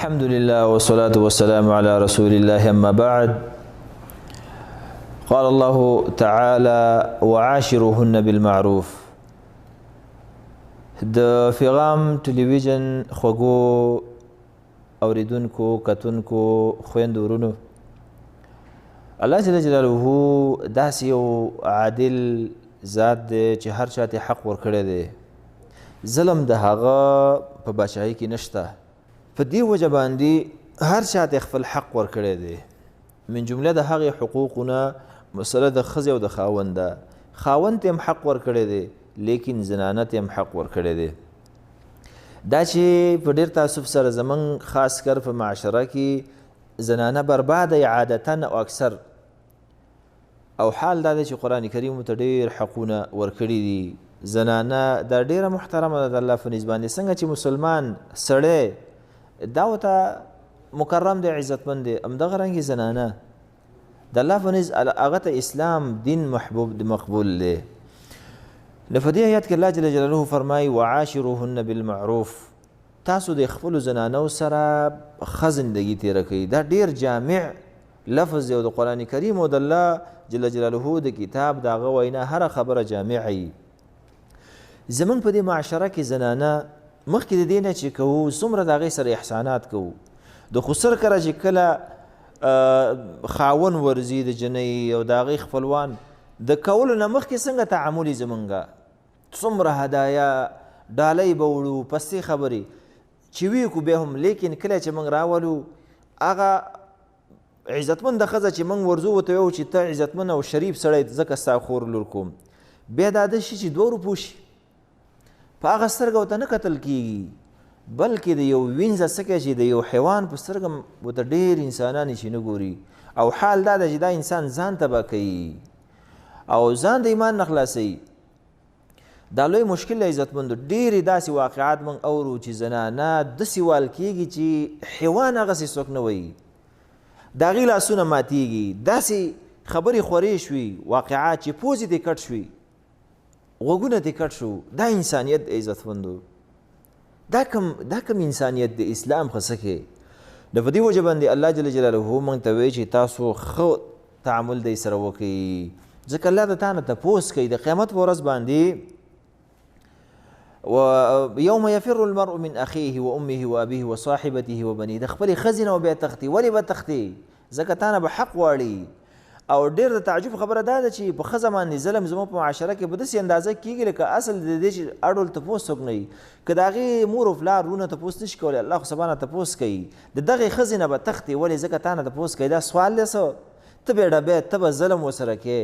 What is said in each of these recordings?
الحمد لله والصلاة والسلام على رسول الله أما بعد قال الله تعالى وعاشروهن بالمعروف د فغام ټلویزیون خوږو اوریدونکو کتونکو خویندو ورونو الله جل جلاله داسې یو عادل ذات دی چې هر چاته حق ورکړی دی ظلم د هغه په بادشاهۍ کې نشته په دې وجه باندې هر چاته خپل حق ورکړی دی من جمله د هغې حقوقونه مسله د ښځې او د خاوند ده خاوند ته هم حق ورکړی دی لیکن زنانه ته هم حق ورکړی دی دا چې په ډېر تاسف سره زموږ خاص کر په معاشره کې زنانه برباده عادتا او اکثر او حال دا دی چې قرآن کریم ته ډېر حقونه ورکړي دي زنانه دا ډېره محترمه ده د الله په نسبت باندې څنګه چې مسلمان سړی دا ورته مکرم دی عزتمند دی همدغه رنګې زنانه د الله په نسبت هغه ته اسلام دین محبوب مقبول دی نو په دې آیات کې الله جل جلاله فرمایي وعاشروهن بالمعروف تاسو د خپلو زنانو سره ښه زندګي تېره کوئ دا ډېر جامع لفظ دی او د قرآن کریم او د الله جل جلاله د کتاب د هغه وینا هره خبره جامع وي زموږ په دې معاشره کې زنانه مخکې د دې نه چې کوو څومره د هغې سره احسانات کوو د خسر کره چې کله خاون ورځي د جنۍ او د هغې خپلوان د کولو نه مخکې څنګه تعامل یې زمونږه څومره هدایا ډالۍ به وړو پستې خبرې چې وی کو بیا هم لیکن کله چې موږ راولو هغه عزتمند ښځه چې موږ ورځو ورته ویو چې ته عزتمند او شریف سړی ځکه ستا خور لور کوم بیا دا ده شي چې 2 روپو شي په هغه سترګه ورته نه کتل کېږي بلکې د یو وینځه څه کوي چې د یو حیوان په سترګه ورته ډېر انسانان یې چې نه ګوري او حال دا ده چې دا انسان ځان تباه کوي او ځان د ایمان نه خلاصوي دا لوی مشکل دی عزتمندو ډېرې داسې واقعات موږ اورو چې زنانه داسې وال کېږي چې حیوان هغسې څوک نه وایي د هغې لاسونه ماتېږي داسې خبرې خورې شوي واقعات چې پوزې دې کټ شوي غوږونه دې کټ شو دا انسانیت دی عزتمندو دا کم انسانیت د اسلام ښه کې د په دې وجه باندې الله جل جلاله موږ ته وایي چې تاسو ښه تعامل دی سره وکړئ ځکه الله د تا نه تپوس کوي د قیامت په ورځ باندې یوم یفر المرء من اخیه و امه و ابیه و صاحبته و بنیه د خپلې ښځې نه بیا تښتي ولې به تښتي ځکه تا نه به حق غواړي او ډېر د تعجب خبره دا ده چې په ښځه باندې ظلم زموږ په معاشره کې په داسې اندازه کېږي لکه اصل د دې چې اړول تپوس څوک نه وي که د هغې مور و پلار وروڼه تپوس نشي کولی الله خو سبحانه تپوس کوي د دغې ښځې نه به تښتي ولې ځکه تا نه تپوس کوي دا سوال دی څه ته به ډبې ته به ظلم ورسره کې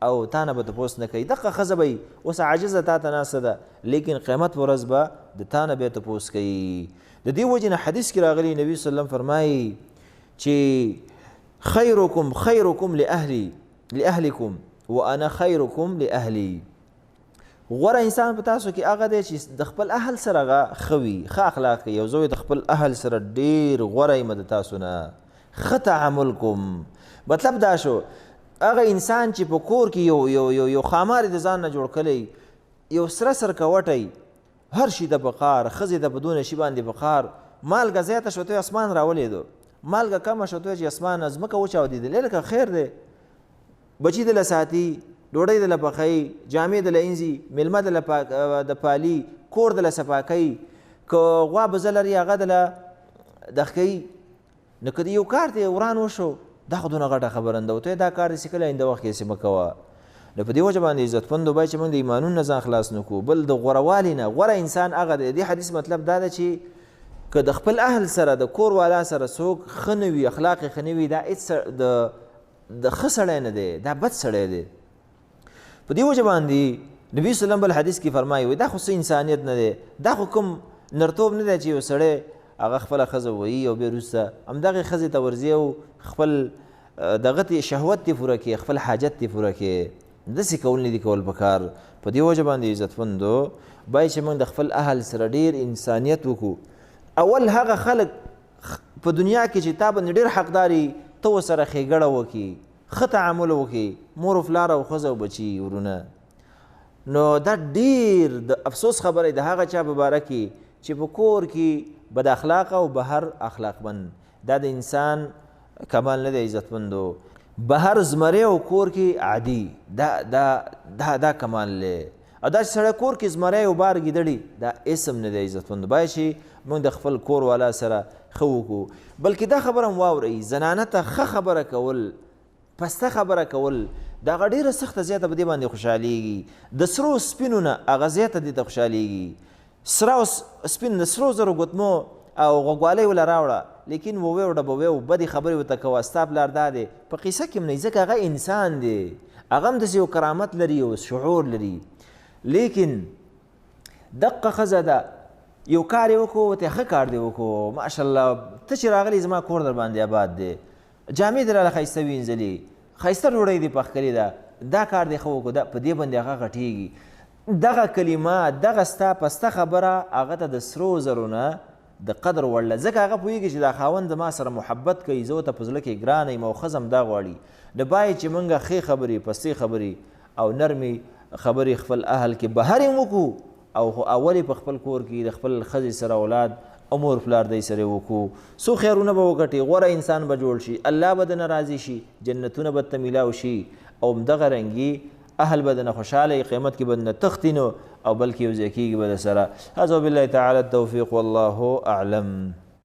او تا نه به تپوس نه کوي دغه ښځه به وي اوس عاجزه تا ته ناسته ده لیکن قیامت په ورځ به د تا نه بیا تپوس کوي د دې وجې نه حدیث کې راغلی نبي صلی الله فرمایي چې خیرکم لأهلکم وانا خیرکم لأهلی غوره انسان په تاسو کې هغه دی چې د خپل اهل سره ښه وي ښه اخلاق کوي یو زه د خپل اهل سره ډېر غوره یم د تاسو نه ښه تعامل کوم مطلب دا شو هغه انسان چې په کور کې یو خامار د ځان نه جوړ کړی یو سره سرکوټی هر شي د بقار ښځې د بدون شي باندې بقار مالګه زیاته شوه ته اسمان راولیدو مالګه کمه شوه ته چې اسمان ځمکه وچاودېدلې لکه خیر دی بچي دله ساتي ډوډۍ دله پخوي جامې دله انځي میلمه دله د پالي کور دله صفا کوي که غوا بزه لري هغه دله دغ کوي نو که د یو کار ته وران وشو دا خو دونه غټه خبره نه ده ته دا کار داسې کله آینده وخت کې داسې مه کوه نو په دې وجه باندې عزتمندو باید چې موږ د ایمانونو نه ځان خلاص نه کړو بل د غوروالي نه غوره انسان هغه دی د دې حدیث مطلب دا ده چې که د خپل اهل سره د کور والا سره څوک ښه نه وي اخلاق یې ښه نه وي دا هېڅ د ښه سړی نه دی دا بد سړی دی په دې وجه باندې نبي وسلم بل حدیث کې فرمایي وایي دا خو څه انسانیت نه دی دا خو کوم نرتوب نه دی چې یو سړی هغه خپله ښځه وایي او بیا وروسته همدغې ښځې ته ورځي او خپل دغه ته شهوت دې پوره کړي خپل حاجت دې پوره کړي داسې کول نه دي کول پکار په دې وجه باندې عزتمندو باید چې موږ د خپل اهل سره ډېر انسانیت وکړو اول هغه خلک په دنیا کې چې تا باندې ډېر حقداري ته ورسره ښېګړه وکړي ښه تعامل وکړي مور و پلار او ښځه او بچي ورونه نو دا ډېر د افسوس خبره د هغه چا په باره کې چې په کور کې بد اخلاق او بهر اخلاقمند دا د انسان کمال نه دی عزتمندو بهر زمری او کور کې عادي دا کمال دی او دا چې سړی کور کې زمری او بار ګیدړي دا اسم نه دی عزتمندو باید چې موږ د خپل کور والا سره ښه وکړو بلکې دا خبره هم واورئ زنانه ته ښه خبره کول پسته خبره کول دا هغه ډېره سخته زیاته په دې باندې خوشحالېږي د سرو سپینو نه هغه زیاته دې ته خوشحالېږي سره او سپین د سرو زرو ګوتمو او غوږوالۍ وله راوړه لیکن ووې او ډبوې او بدې خبرې ورته کوه ستا پلار دا دی په قیصه کې هم نه ځکه هغه انسان دی هغه هم داسې یو کرامت لري او شعور لري لیکن دقه ښځه ده یو کار یې وکړو ورته ښه کار دې وکړو ماشاءالله ته چې راغلی زما کور در باندې آباد دی جامې دې راله ښایسته وینځلي ښایسته ډوډۍ دې پخ کړې ده دا کار دې ښه وکړو په دې باندې هغه غټېږي دغه کلمه دغه ستا پسته خبره هغه ته د سرو زرو نه د قدر وړله ځکه هغه پوهېږي چې دا خاوند ما سره محبت کوي زه ورته په زړه کې ګرانه یم او ښځه هم دا غواړي نو باید چې موږ ښې خبرې پستې خبرې او نرمې خبرې خپل اهل کې بهر یې وکړو او اول یې په خپل کور کې د خپل ښځې سره اولاد او مور پلار دی سره وکړو څو خیرونه به وګټي غوره انسان به جوړ شي الله به دنه راضي شي جنتونه به ته میلاو شي او همدغه رنګي اهل به دنه خوشحاله قیامت کې به دنه تښتي نو او بلکې یو ځای کېږي به د سره هذا بالله تعالی التوفیق والله اعلم